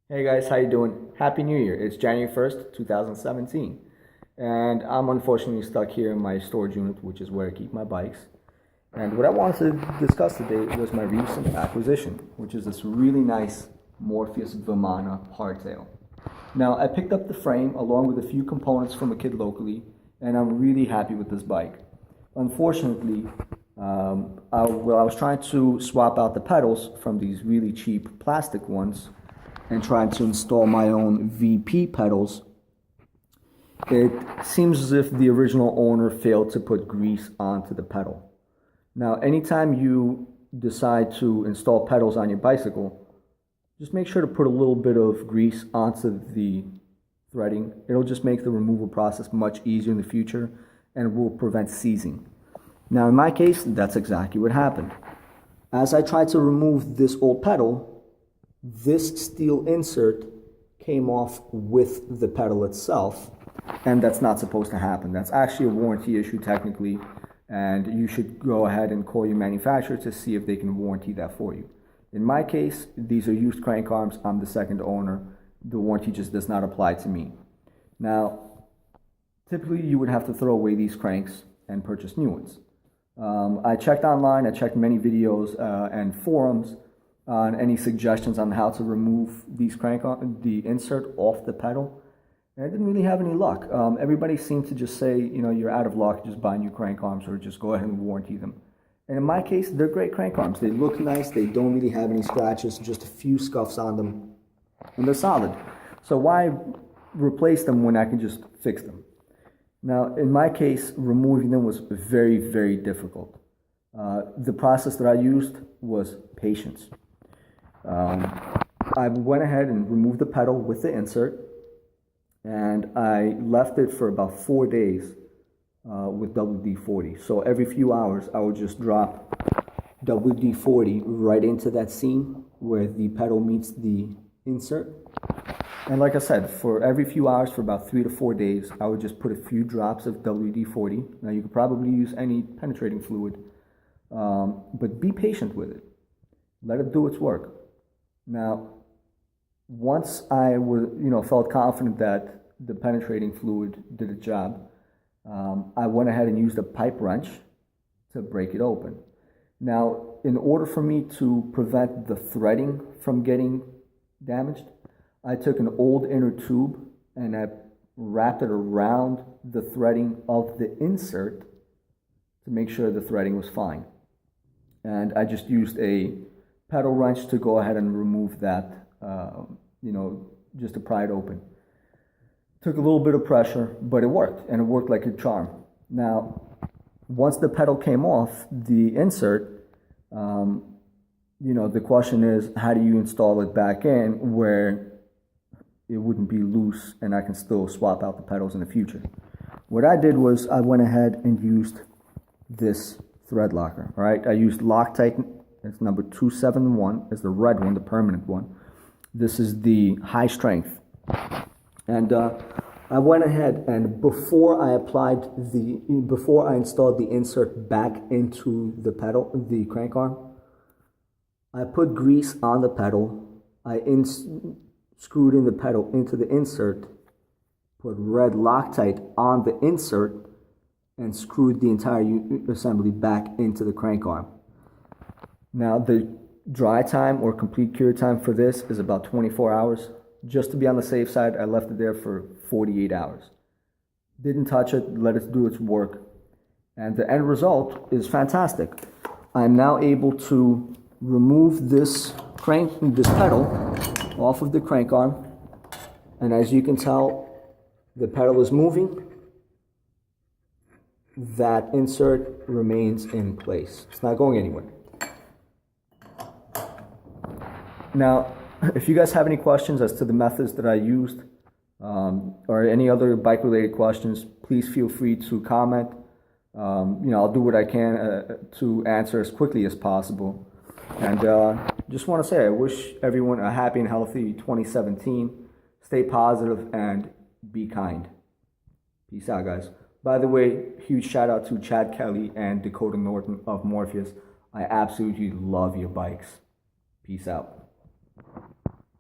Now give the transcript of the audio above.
Hey guys, how you doing? Happy New Year. It's January 1st, 2017. And I'm unfortunately stuck here in my storage unit, which is where I keep my bikes. And what I wanted to discuss today was my recent acquisition, which is this really nice Morpheus Vimana hardtail. Now, I picked up the frame along with a few components from a kid locally, and I'm really happy with this bike. Unfortunately, I was trying to swap out the pedals from these really cheap plastic ones and trying to install my own VP pedals. It seems as if the original owner failed to put grease onto the pedal. Now, anytime you decide to install pedals on your bicycle, just make sure to put a little bit of grease onto the threading. It'll just make the removal process much easier in the future and will prevent seizing. Now, in my case, that's exactly what happened. As I tried to remove this old pedal, this steel insert came off with the pedal itself, and that's not supposed to happen. That's actually a warranty issue technically, and you should go ahead and call your manufacturer to see if they can warranty that for you. In my case, these are used crank arms. I'm the second owner. The warranty just does not apply to me. Now, typically you would have to throw away these cranks and purchase new ones. I checked online, I checked many videos and forums on any suggestions on how to remove the insert off the pedal. And I didn't really have any luck. Everybody seemed to just say, you're out of luck, just buy new crank arms or just go ahead and warranty them. And in my case, they're great crank arms. They look nice, they don't really have any scratches, just a few scuffs on them, and they're solid. So why replace them when I can just fix them? Now, in my case, removing them was very, very difficult. The process that I used was patience. I went ahead and removed the pedal with the insert, and I left it for about 4 days with WD-40. So every few hours, I would just drop WD-40 right into that seam where the pedal meets the insert. And like I said, for every few hours, for about 3 to 4 days, I would just put a few drops of WD-40. Now, you could probably use any penetrating fluid, but be patient with it. Let it do its work. Now, once I felt confident that the penetrating fluid did its job, I went ahead and used a pipe wrench to break it open. Now, in order for me to prevent the threading from getting damaged, I took an old inner tube and I wrapped it around the threading of the insert to make sure the threading was fine. And I just used a pedal wrench to go ahead and remove that, just to pry it open. Took a little bit of pressure, but it worked, and it worked like a charm. Now, once the pedal came off the insert, the question is, how do you install it back in where it wouldn't be loose and I can still swap out the pedals in the future? What I did was I went ahead and used this thread locker. All right, I used Loctite. It's number 271. It's the red one, the permanent one. This is the high strength. And I went ahead and before I installed the insert back into the pedal, the crank arm, I put grease on the pedal. I screwed in the pedal into the insert, put red Loctite on the insert, and screwed the entire assembly back into the crank arm. Now, the dry time or complete cure time for this is about 24 hours. Just to be on the safe side, I left it there for 48 hours. Didn't touch it, let it do its work. And the end result is fantastic. I'm now able to remove this pedal off of the crank arm. And as you can tell, the pedal is moving. That insert remains in place. It's not going anywhere. Now, if you guys have any questions as to the methods that I used or any other bike-related questions, please feel free to comment. I'll do what I can to answer as quickly as possible. And just want to say I wish everyone a happy and healthy 2017. Stay positive and be kind. Peace out, guys. By the way, huge shout out to Chad Kelly and Dakota Norton of Morpheus. I absolutely love your bikes. Peace out.